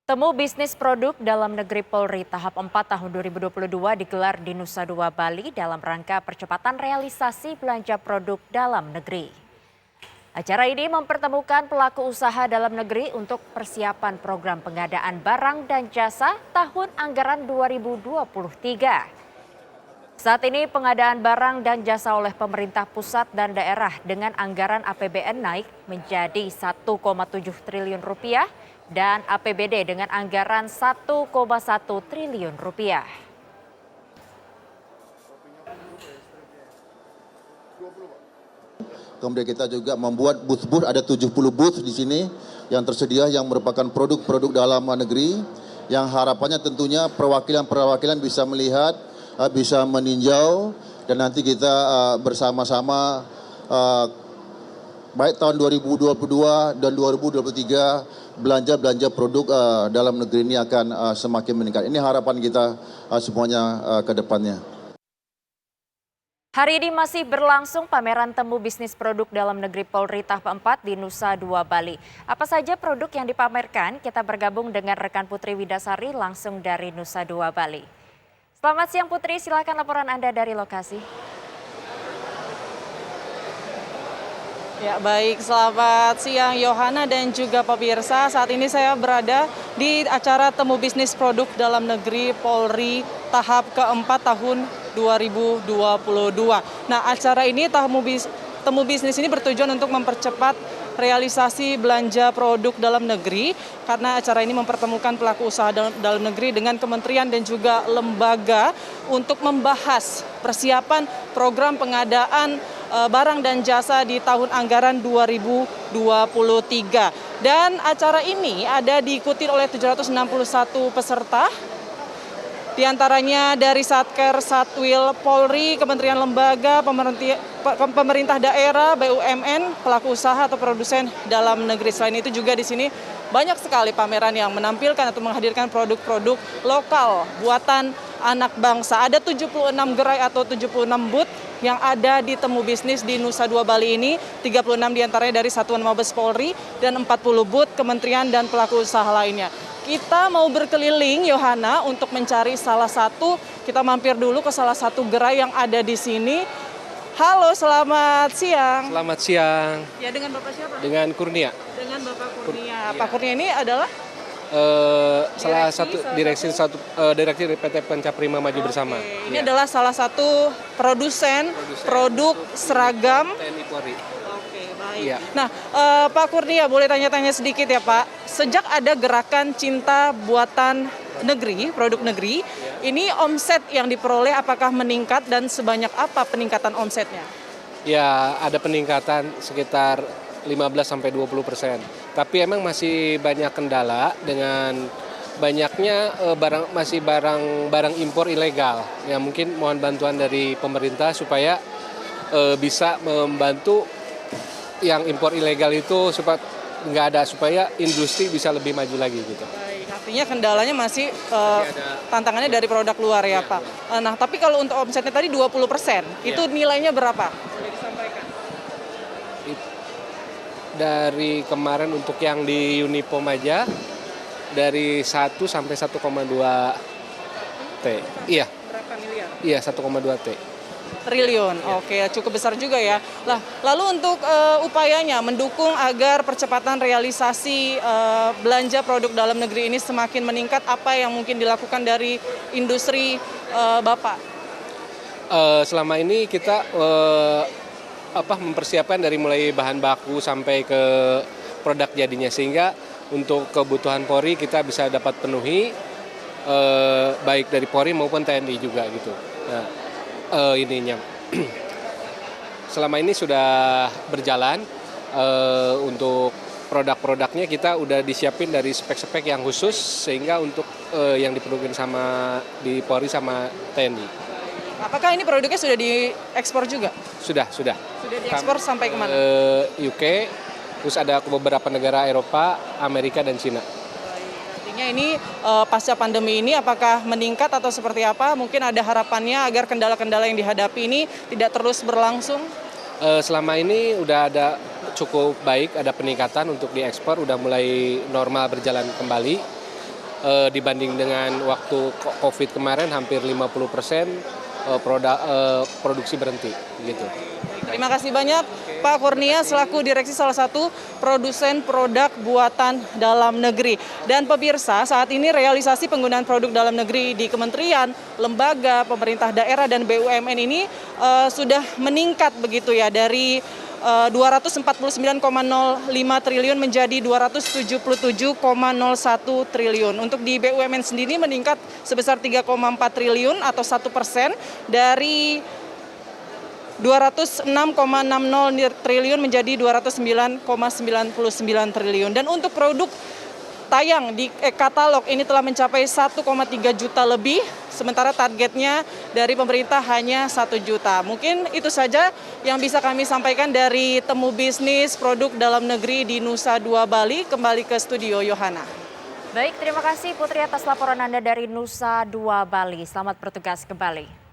Temu bisnis produk dalam negeri Polri tahap 4 tahun 2022 digelar di Nusa Dua Bali dalam rangka percepatan realisasi belanja produk dalam negeri. Acara ini mempertemukan pelaku usaha dalam negeri untuk persiapan program pengadaan barang dan jasa tahun anggaran 2023. Saat ini pengadaan barang dan jasa oleh pemerintah pusat dan daerah dengan anggaran APBN naik menjadi 1,7 triliun rupiah dan APBD dengan anggaran 1,1 triliun rupiah. Kemudian kita juga membuat booth-booth, ada 70 booth di sini yang tersedia yang merupakan produk-produk dalam negeri yang harapannya tentunya perwakilan-perwakilan bisa melihat, bisa meninjau dan nanti kita bersama-sama baik tahun 2022 dan 2023 belanja produk dalam negeri ini akan semakin meningkat. Ini harapan kita semuanya ke depannya. Hari ini masih berlangsung pameran temu bisnis produk dalam negeri Polri tahap 4 di Nusa Dua Bali. Apa saja produk yang dipamerkan? Kita bergabung dengan rekan Putri Widasari langsung dari Nusa Dua Bali. Selamat siang Putri, silakan laporan Anda dari lokasi. Ya baik, selamat siang Yohana dan juga pemirsa. Saat ini saya berada di acara Temu Bisnis Produk Dalam Negeri Polri tahap keempat tahun 2022. Nah, acara ini Temu Bisnis ini bertujuan untuk mempercepat realisasi belanja produk dalam negeri karena acara ini mempertemukan pelaku usaha dalam negeri dengan kementerian dan juga lembaga untuk membahas persiapan program pengadaan barang dan jasa di tahun anggaran 2023. Dan acara ini ada diikuti oleh 761 peserta, di antaranya dari Satker, Satwil, Polri, Kementerian Lembaga, pemerintah daerah, BUMN, pelaku usaha atau produsen dalam negeri. Selain itu juga di sini banyak sekali pameran yang menampilkan atau menghadirkan produk-produk lokal buatan anak bangsa. Ada 76 gerai atau 76 booth yang ada di Temu Bisnis di Nusa Dua Bali ini, 36 diantaranya dari Satuan Mabes Polri dan 40 booth kementerian dan pelaku usaha lainnya. Kita mau berkeliling Yohana untuk mencari salah satu, kita mampir dulu ke salah satu gerai yang ada di sini. Halo, selamat siang. Selamat siang. Ya, dengan Bapak siapa? Dengan Kurnia. Dengan Bapak Kurnia. Pak Kurnia ini adalah? Salah satu direksi PT Pencaprima Maju Bersama. Ini adalah salah satu produsen produk seragam TNI Polri. Oke, baik. Ya. Nah, Pak Kurnia boleh tanya-tanya sedikit ya Pak. Sejak ada gerakan cinta buatan negeri, produk negeri, ini omset yang diperoleh apakah meningkat dan sebanyak apa peningkatan omsetnya? Ya, ada peningkatan sekitar 15-20%. Tapi emang masih banyak kendala dengan banyaknya barang impor ilegal. Ya mungkin mohon bantuan dari pemerintah supaya bisa membantu yang impor ilegal itu supaya nggak ada, supaya industri bisa lebih maju lagi gitu. Baik, artinya kendalanya masih tantangannya dari produk luar ya Pak. Nah tapi kalau untuk omsetnya tadi 20%, itu nilainya berapa? Boleh disampaikan? Dari kemarin untuk yang di Unipom aja dari 1 sampai 1,2 T. Iya. Berapa miliar? Iya, 1,2 T. Triliun. Oke, cukup besar juga ya. Lah, lalu untuk upayanya mendukung agar percepatan realisasi belanja produk dalam negeri ini semakin meningkat, apa yang mungkin dilakukan dari industri Bapak? Selama ini kita mempersiapkan dari mulai bahan baku sampai ke produk jadinya, sehingga untuk kebutuhan Polri kita bisa dapat penuhi baik dari Polri maupun TNI juga gitu. Nah, ininya selama ini sudah berjalan, untuk produk-produknya kita udah disiapin dari spek-spek yang khusus sehingga untuk yang diperlukan sama di Polri sama TNI. Apakah ini produknya sudah diekspor juga? Sudah. Sudah diekspor sampai kemana? UK, terus ada ke beberapa negara Eropa, Amerika, dan Cina. Artinya ini pasca pandemi ini apakah meningkat atau seperti apa? Mungkin ada harapannya agar kendala-kendala yang dihadapi ini tidak terus berlangsung? Selama ini udah ada cukup baik, ada peningkatan untuk diekspor, udah mulai normal berjalan kembali. dibanding dengan waktu COVID kemarin hampir 50% produksi berhenti gitu. Terima kasih banyak Pak Kurnia selaku Direksi salah satu produsen produk buatan dalam negeri. Dan pemirsa, saat ini realisasi penggunaan produk dalam negeri di kementerian, lembaga, pemerintah daerah dan BUMN ini sudah meningkat begitu ya dari 249,05 triliun menjadi 277,01 triliun. Untuk di BUMN sendiri meningkat sebesar 3,4 triliun atau 1% dari 206,60 triliun menjadi 209,99 triliun. Dan untuk produk tayang di katalog ini telah mencapai 1,3 juta lebih, sementara targetnya dari pemerintah hanya 1 juta. Mungkin itu saja yang bisa kami sampaikan dari Temu Bisnis Produk Dalam Negeri di Nusa Dua Bali. Kembali ke studio Yohana. Baik, terima kasih Putri atas laporan Anda dari Nusa Dua Bali. Selamat bertugas kembali.